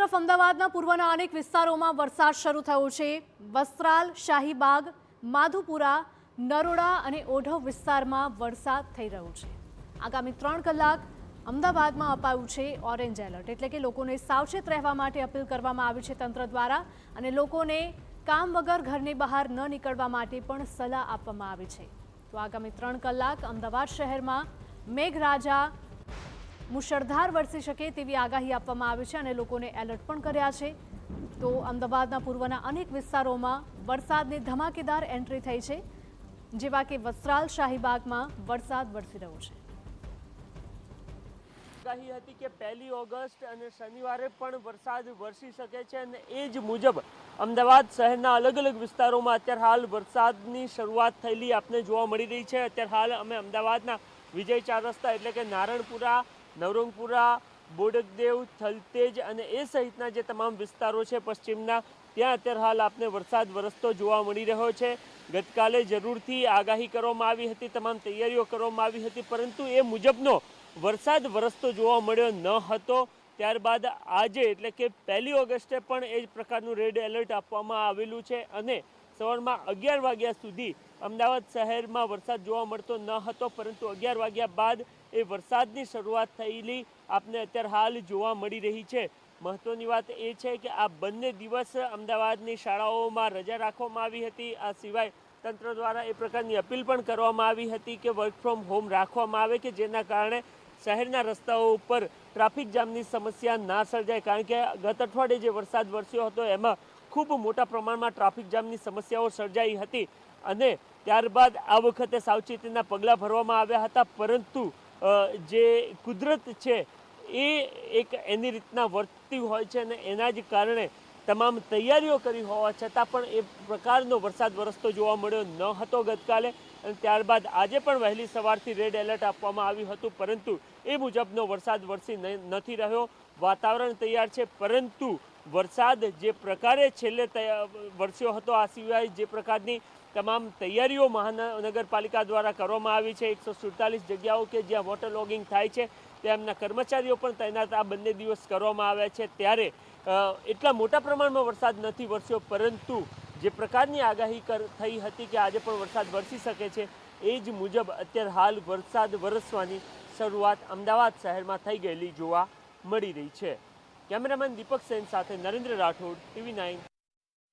તરફ અમદાવાદના પૂર્વના અનેક વિસ્તારોમાં વરસાદ શરૂ થયો છે। વસ્ત્રાલ, શાહીબાગ, માધુપુરા, નરોડા અને ઓઢવ વિસ્તારમાં વરસાદ થઈ રહ્યો છે। આગામી 3 કલાક અમદાવાદમાં અપાયું છે ઓરેન્જ એલર્ટ, એટલે કે લોકોને સાવચેત રહેવા માટે અપીલ કરવામાં આવી છે તંત્ર દ્વારા અને લોકોને કામ વગર ઘરની બહાર ન નીકળવા માટે પણ સલાહ આપવામાં આવી છે। તો આગામી 3 કલાક અમદાવાદ શહેરમાં મેઘરાજા મુશળધાર વરસી શકે તેવી આગાહી આપવામાં આવી છે અને લોકોને એલર્ટ પણ કર્યા છે। તો અમદાવાદના પૂર્વના અનેક વિસ્તારોમાં વરસાદની ધમાકેદાર એન્ટ્રી થઈ છે, જેવા કે વસ્ત્રાલ, શાહીબાગમાં વરસાદ વરસી રહ્યો છે। આગાહી હતી કે 1 ઓગસ્ટ અને શનિવારે પણ વરસાદ વરસી શકે છે અને એ જ મુજબ અમદાવાદ શહેરના અલગ અલગ વિસ્તારોમાં અત્યારે હાલ વરસાદની શરૂઆત થયેલી આપને જોવા મળી રહી છે। અત્યારે હાલ અમે અમદાવાદના વિજય 4 રસ્તા એટલે કે નારણપુરા, નવરંગપુરા, બોડકદેવ, થલતેજ અને એ સહિતના જે તમામ વિસ્તારો છે પશ્ચિમના, ત્યાં અત્યારે હાલ આપને વરસાદ વરસતો જોવા મળી રહ્યો છે। ગતકાલે જરૂરથી આગાહી કરવામાં આવી હતી, તમામ તૈયારીઓ કરવામાં આવી હતી, પરંતુ એ મુજબનો વરસાદ વરસતો જોવા મળ્યો ન હતો। ત્યારબાદ આજે એટલે કે 1 ઓગસ્ટે પણ એ જ પ્રકારનું રેડ એલર્ટ આપવામાં આવેલું છે અને સવારમાં 11 વાગ્યા સુધી અમદાવાદ શહેરમાં વરસાદ જોવા મળતો ન હતો, પરંતુ 11 વાગ્યા બાદ એ વરસાદની શરૂઆત થયેલી આપને અત્યારે હાલ જોવા મળી રહી છે। મહત્વની વાત એ છે કે આ બંને દિવસ અમદાવાદની શાળાઓમાં રજા રાખવામાં આવી હતી। આ સિવાય તંત્ર દ્વારા એ પ્રકારની અપીલ પણ કરવામાં આવી હતી કે વર્ક ફ્રોમ હોમ રાખવામાં આવે કે જેના કારણે શહેરના રસ્તાઓ ઉપર ટ્રાફિક જામની સમસ્યા ના સર્જાય, કારણ કે ગત અઠવાડિયે જે વરસાદ વરસ્યો હતો એમાં ખૂબ મોટા પ્રમાણમાં ટ્રાફિક જામની સમસ્યાઓ સર્જાઈ હતી અને ત્યારબાદ આ વખતે સાવચેતીના પગલાં ભરવામાં આવ્યા હતા, પરંતુ જે કુદરત છે એ એક એની રીતના વર્તતી હોય છે અને એના જ કારણે તમામ તૈયારીઓ કરી હોવા છતાં પણ એ પ્રકારનો વરસાદ વરસતો જોવા મળ્યો ન હતો ગતકાલે અને ત્યારબાદ આજે પણ વહેલી સવારથી રેડ એલર્ટ આપવામાં આવ્યું હતું, પરંતુ એ મુજબનો વરસાદ વરસી નથી રહ્યો। વાતાવરણ તૈયાર છે, પરંતુ વરસાદ જે પ્રકારે છેલ્લે વરસ્યો હતો, આ સિવાય જે પ્રકારની તમામ તૈયારીઓ મહાનગરપાલિકા દ્વારા કરવામાં આવી છે, 147 જગ્યાઓ કે જ્યાં વોટર લોગિંગ થાય છે તેમના કર્મચારીઓ પણ તૈનાત આ બંને દિવસ કરવામાં આવ્યા છે, ત્યારે એટલા મોટા પ્રમાણમાં વરસાદ નથી વરસ્યો, પરંતુ જે પ્રકારની આગાહી થઈ હતી કે આજે પણ વરસાદ વરસી શકે છે, એ જ મુજબ અત્યારે હાલ વરસાદ વરસવાની શરૂઆત અમદાવાદ શહેરમાં થઈ ગયેલી જોવા મળી રહી છે। કેમેરામેન દીપક સેન સાથે નરેન્દ્ર રાઠોડ, TV9।